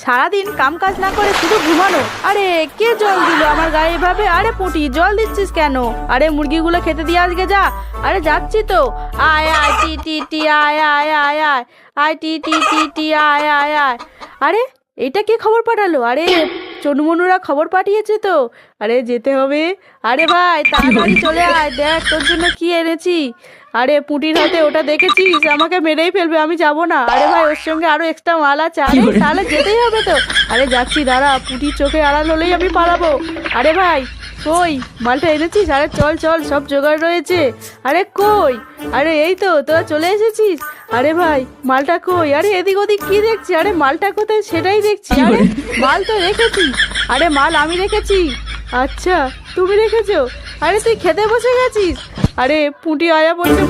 সারাদিন কাম কাজ না করে শুধু ঘুমানো। আরে কে জল দিল আমার গায়ে এভাবে? আরে পুটি, জল দিচ্ছিস কেন? আরে মুরগিগুলো খেতে দিয়ে আজকে যা। আরে যাচ্ছি তো। আয় আয় টি টি টি, আয় আয় আয় আয় আয় টি টি টি টি, আয় আয় আয়। আরে এইটা কে খবর পাঠালো? আরে চনুমনুরা খবর পাঠিয়েছে তো। আরে যেতে হবে। আরে ভাই তাড়াতাড়ি চলে আয়, দেখ তোর জন্য কি এনেছি। আরে পুটির হাতে ওটা দেখেছিস? আমাকে মেরেই ফেলবে, আমি যাব না। আরে ভাই ওর সঙ্গে আরো এক্সট্রা মাল আছে। আরে তাহলে যেতেই হবে তো। আরে যাচ্ছি, দাঁড়া, পুটির চোখে আড়াল হলেই আমি পালাবো। আরে ভাই কই মালটা এনেছিস? আরে চল চল, সব জোগাড় রয়েছে। আরে কই? আরে এই তো, তোরা চলে এসেছিস। আরে ভাই মালটা কই? আরে এদিক ওদিক কি দেখছি? আরে মালটা কোথায় সেটাই দেখছি। আরে মাল তো রেখেছি। আরে মাল আমি রেখেছি। আচ্ছা তুমি রেখেছো? আরে তুই খেতে বসে গেছিস? আরে পুঁটি আয়া বলছে